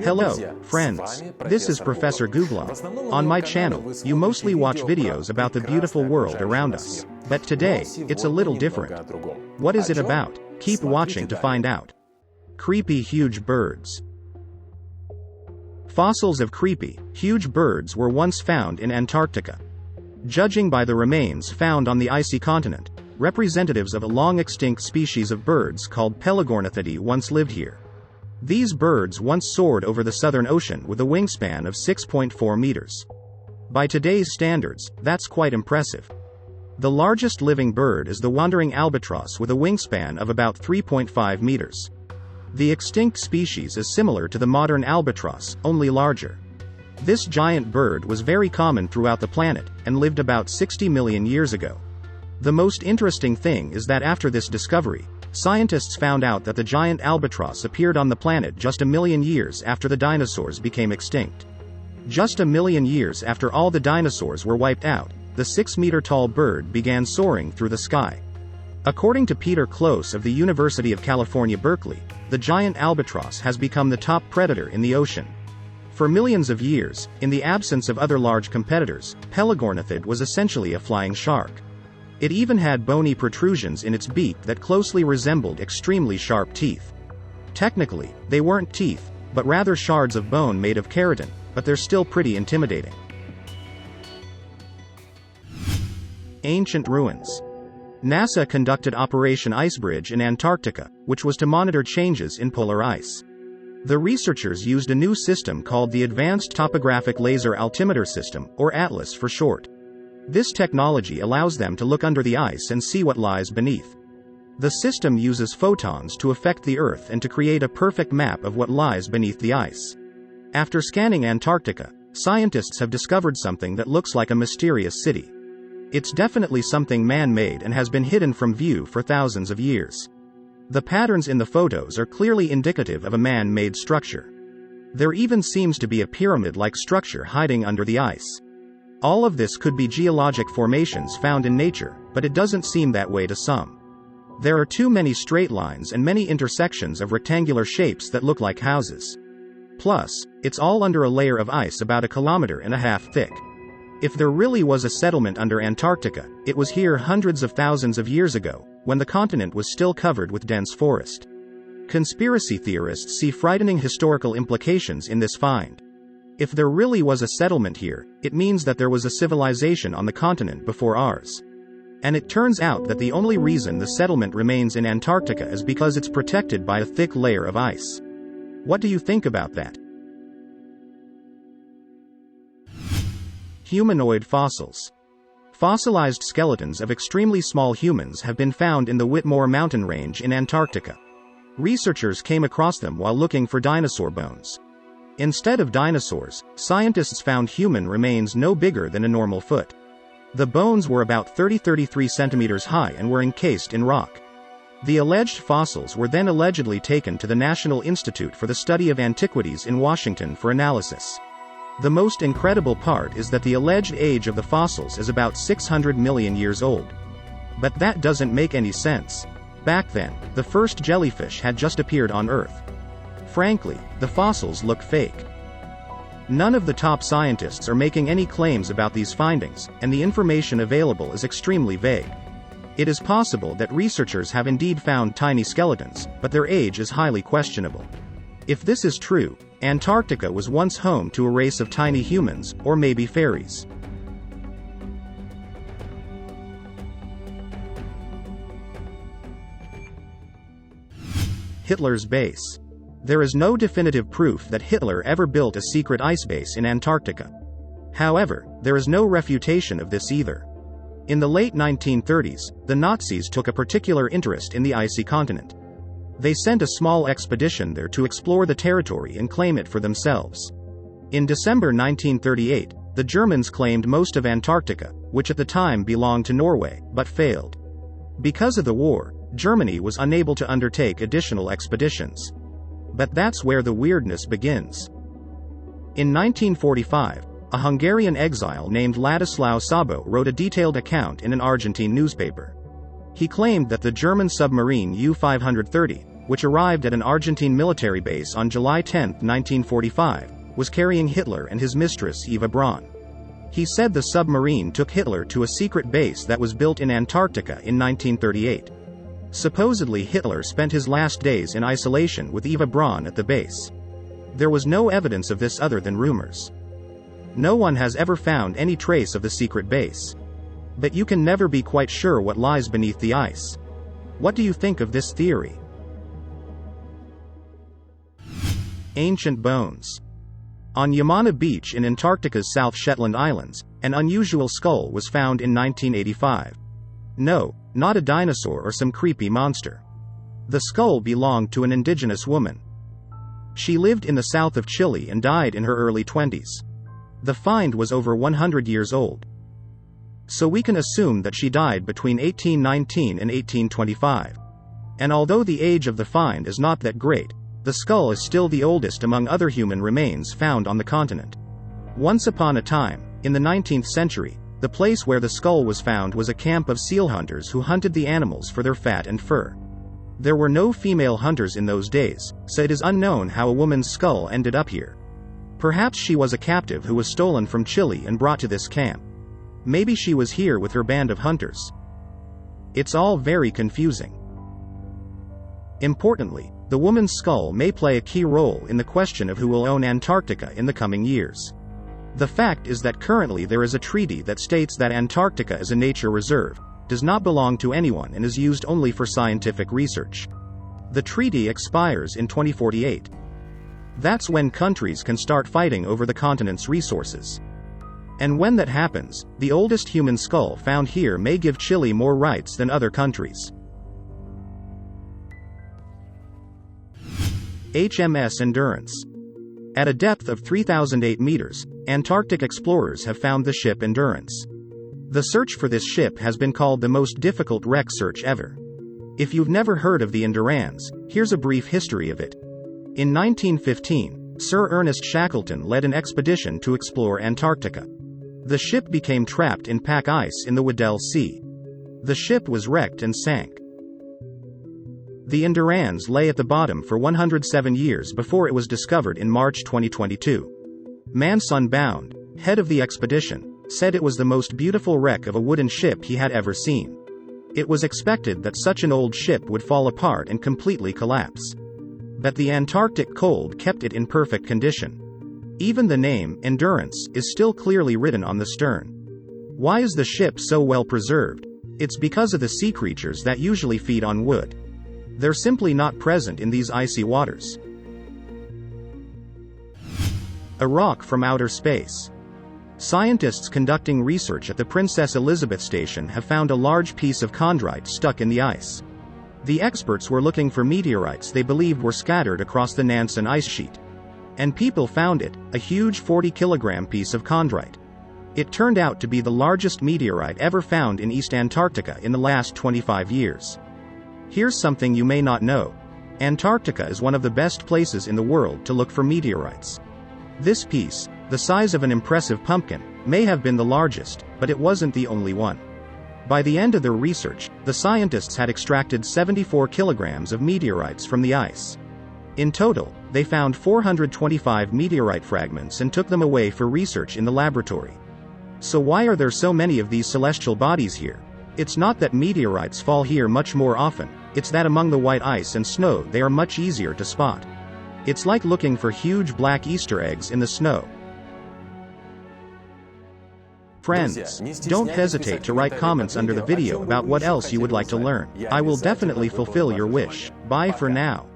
Hello, friends. This is Professor Googler. On my channel, you mostly watch videos about the beautiful world around us. But today, it's a little different. What is it about? Keep watching to find out. Creepy huge birds. Fossils of creepy, huge birds were once found in Antarctica. Judging by the remains found on the icy continent, representatives of a long-extinct species of birds called Pelagornithidae once lived here. These birds once soared over the Southern Ocean with a wingspan of 6.4 meters. By today's standards, that's quite impressive. The largest living bird is the wandering albatross with a wingspan of about 3.5 meters. The extinct species is similar to the modern albatross, only larger. This giant bird was very common throughout the planet, and lived about 60 million years ago. The most interesting thing is that after this discovery, scientists found out that the giant albatross appeared on the planet just a million years after the dinosaurs became extinct. Just a million years after all the dinosaurs were wiped out, the 6-meter-tall bird began soaring through the sky. According to Peter Close of the University of California, Berkeley, the giant albatross has become the top predator in the ocean. For millions of years, in the absence of other large competitors, Pelagornithid was essentially a flying shark. It even had bony protrusions in its beak that closely resembled extremely sharp teeth. Technically, they weren't teeth, but rather shards of bone made of keratin, but they're still pretty intimidating. Ancient ruins. NASA conducted Operation Icebridge in Antarctica, which was to monitor changes in polar ice. The researchers used a new system called the Advanced Topographic Laser Altimeter System, or ATLAS for short. This technology allows them to look under the ice and see what lies beneath. The system uses photons to affect the Earth and to create a perfect map of what lies beneath the ice. After scanning Antarctica, scientists have discovered something that looks like a mysterious city. It's definitely something man-made and has been hidden from view for thousands of years. The patterns in the photos are clearly indicative of a man-made structure. There even seems to be a pyramid-like structure hiding under the ice. All of this could be geologic formations found in nature, but it doesn't seem that way to some. There are too many straight lines and many intersections of rectangular shapes that look like houses. Plus, it's all under a layer of ice about 1.5 kilometers thick. If there really was a settlement under Antarctica, it was here hundreds of thousands of years ago, when the continent was still covered with dense forest. Conspiracy theorists see frightening historical implications in this find. If there really was a settlement here, it means that there was a civilization on the continent before ours. And it turns out that the only reason the settlement remains in Antarctica is because it's protected by a thick layer of ice. What do you think about that? Humanoid fossils. Fossilized skeletons of extremely small humans have been found in the Whitmore mountain range in Antarctica. Researchers came across them while looking for dinosaur bones. Instead of dinosaurs, scientists found human remains no bigger than a normal foot. The bones were about 33 centimeters high and were encased in rock. The alleged fossils were then allegedly taken to the National Institute for the Study of Antiquities in Washington for analysis. The most incredible part is that the alleged age of the fossils is about 600 million years old. But that doesn't make any sense. Back then, the first jellyfish had just appeared on Earth. Frankly, the fossils look fake. None of the top scientists are making any claims about these findings, and the information available is extremely vague. It is possible that researchers have indeed found tiny skeletons, but their age is highly questionable. If this is true, Antarctica was once home to a race of tiny humans, or maybe fairies. Hitler's base. There is no definitive proof that Hitler ever built a secret ice base in Antarctica. However, there is no refutation of this either. In the late 1930s, the Nazis took a particular interest in the icy continent. They sent a small expedition there to explore the territory and claim it for themselves. In December 1938, the Germans claimed most of Antarctica, which at the time belonged to Norway, but failed. Because of the war, Germany was unable to undertake additional expeditions. But that's where the weirdness begins. In 1945, a Hungarian exile named Ladislao Sabo wrote a detailed account in an Argentine newspaper. He claimed that the German submarine U-530, which arrived at an Argentine military base on July 10, 1945, was carrying Hitler and his mistress Eva Braun. He said the submarine took Hitler to a secret base that was built in Antarctica in 1938. Supposedly Hitler spent his last days in isolation with Eva Braun at the base. There was no evidence of this other than rumors. No one has ever found any trace of the secret base. But you can never be quite sure what lies beneath the ice. What do you think of this theory? Ancient bones. On Yamana Beach in Antarctica's South Shetland Islands, an unusual skull was found in 1985. No, not a dinosaur or some creepy monster. The skull belonged to an indigenous woman. She lived in the south of Chile and died in her early 20s. The find was over 100 years old. So we can assume that she died between 1819 and 1825. And although the age of the find is not that great, the skull is still the oldest among other human remains found on the continent. Once upon a time, in the 19th century, the place where the skull was found was a camp of seal hunters who hunted the animals for their fat and fur. There were no female hunters in those days, so it is unknown how a woman's skull ended up here. Perhaps she was a captive who was stolen from Chile and brought to this camp. Maybe she was here with her band of hunters. It's all very confusing. Importantly, the woman's skull may play a key role in the question of who will own Antarctica in the coming years. The fact is that currently there is a treaty that states that Antarctica is a nature reserve, does not belong to anyone and is used only for scientific research. The treaty expires in 2048. That's when countries can start fighting over the continent's resources. And when that happens, the oldest human skull found here may give Chile more rights than other countries. HMS Endurance. At a depth of 3,008 meters, Antarctic explorers have found the ship Endurance. The search for this ship has been called the most difficult wreck search ever. If you've never heard of the Endurance, here's a brief history of it. In 1915, Sir Ernest Shackleton led an expedition to explore Antarctica. The ship became trapped in pack ice in the Weddell Sea. The ship was wrecked and sank. The Endurance lay at the bottom for 107 years before it was discovered in March 2022. Manson Bound, head of the expedition, said it was the most beautiful wreck of a wooden ship he had ever seen. It was expected that such an old ship would fall apart and completely collapse. But the Antarctic cold kept it in perfect condition. Even the name, Endurance, is still clearly written on the stern. Why is the ship so well preserved? It's because of the sea creatures that usually feed on wood. They're simply not present in these icy waters. A rock from outer space. Scientists conducting research at the Princess Elizabeth Station have found a large piece of chondrite stuck in the ice. The experts were looking for meteorites they believed were scattered across the Nansen ice sheet. And people found it, a huge 40-kilogram piece of chondrite. It turned out to be the largest meteorite ever found in East Antarctica in the last 25 years. Here's something you may not know. Antarctica is one of the best places in the world to look for meteorites. This piece, the size of an impressive pumpkin, may have been the largest, but it wasn't the only one. By the end of their research, the scientists had extracted 74 kilograms of meteorites from the ice. In total, they found 425 meteorite fragments and took them away for research in the laboratory. So why are there so many of these celestial bodies here? It's not that meteorites fall here much more often, it's that among the white ice and snow they are much easier to spot. It's like looking for huge black Easter eggs in the snow. Friends, don't hesitate to write comments under the video about what else you would like to learn. I will definitely fulfill your wish. Bye for now.